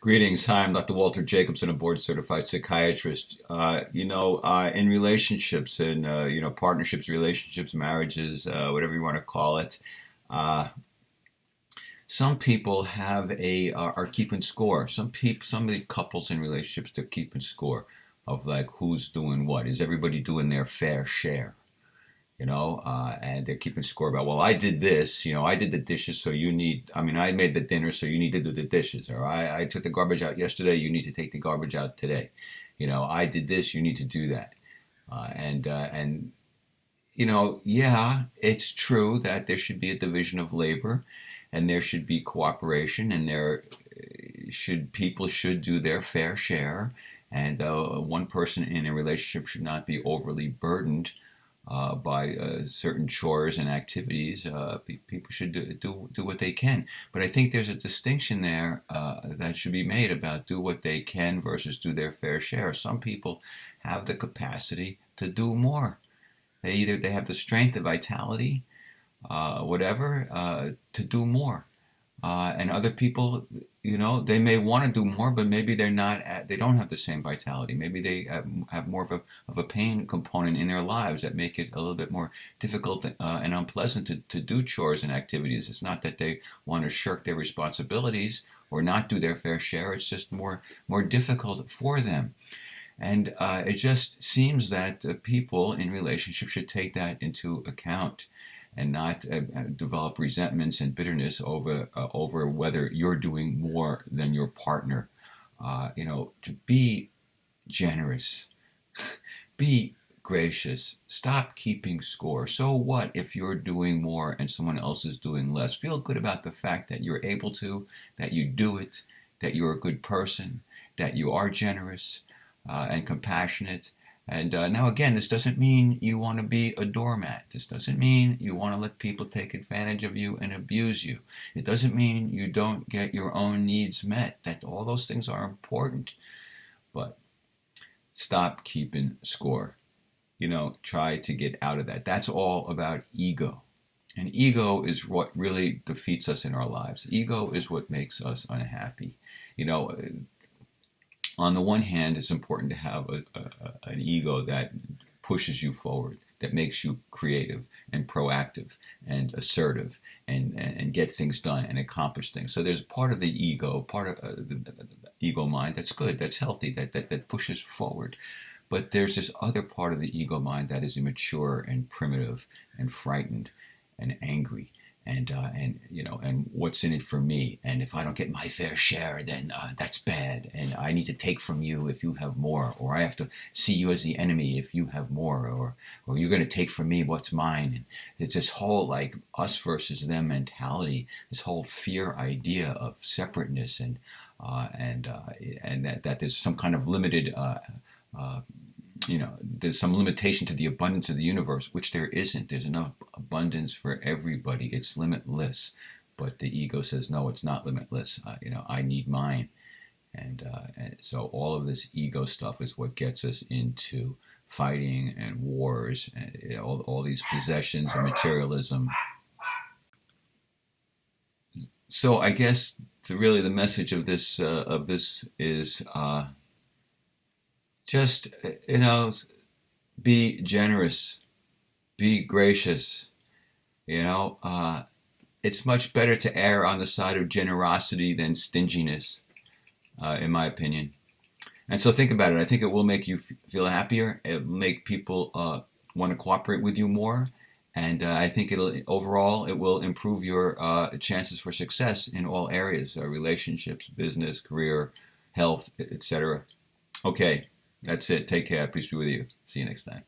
Greetings. Hi, I'm Dr. Walter Jacobson, a board certified psychiatrist. In relationships and, partnerships, relationships, marriages, whatever you want to call it, uh, some people are keeping score. Some of the couples in relationships, they're keeping score of like who's doing what. Is everybody doing their fair share? And they're keeping score about, well, I did this, I did the dishes, so I made the dinner, so you need to do the dishes, or I took the garbage out yesterday, you need to take the garbage out today. I did this, you need to do that. Yeah, it's true that there should be a division of labor and there should be cooperation and people should do their fair share. And one person in a relationship should not be overly burdened by certain chores and activities. People should do what they can. But I think there's a distinction there that should be made about do what they can versus do their fair share. Some people have the capacity to do more. They have the strength, the vitality, whatever, to do more. And other people, they may want to do more, but maybe they don't have the same vitality. Maybe they have more of a pain component in their lives that make it a little bit more difficult and unpleasant to do chores and activities. It's not that they want to shirk their responsibilities or not do their fair share. It's just more difficult for them. And it just seems that people in relationships should take that into account and not develop resentments and bitterness over whether you're doing more than your partner. To be generous, be gracious, stop keeping score. So what if you're doing more and someone else is doing less? Feel good about the fact that you're able to, that you do it, that you're a good person, that you are generous and compassionate. And now, again, this doesn't mean you want to be a doormat. This doesn't mean you want to let people take advantage of you and abuse you. It doesn't mean you don't get your own needs met. That all those things are important. But stop keeping score. Try to get out of that. That's all about ego. And ego is what really defeats us in our lives. Ego is what makes us unhappy. On the one hand, it's important to have an ego that pushes you forward, that makes you creative and proactive and assertive and get things done and accomplish things. So there's part of the ego, part of the ego mind that's good, that's healthy, that pushes forward. But there's this other part of the ego mind that is immature and primitive and frightened and angry and what's in it for me, and if I don't get my fair share, then that's bad, and I need to take from you if you have more, or I have to see you as the enemy if you have more, or you're going to take from me what's mine. And it's this whole like us versus them mentality, this whole fear idea of separateness and that there's some kind of limited there's some limitation to the abundance of the universe, which there isn't. There's enough abundance for everybody. It's limitless. But the ego says, no, it's not limitless. I need mine. And so all of this ego stuff is what gets us into fighting and wars and all these possessions and materialism. So I guess really the message of this is just be generous, be gracious. It's much better to err on the side of generosity than stinginess, in my opinion. And so think about it. I think it will make you feel happier. It will make people want to cooperate with you more. And I think overall it will improve your chances for success in all areas: relationships, business, career, health, etc. Okay, that's it. Take care. Peace be with you. See you next time.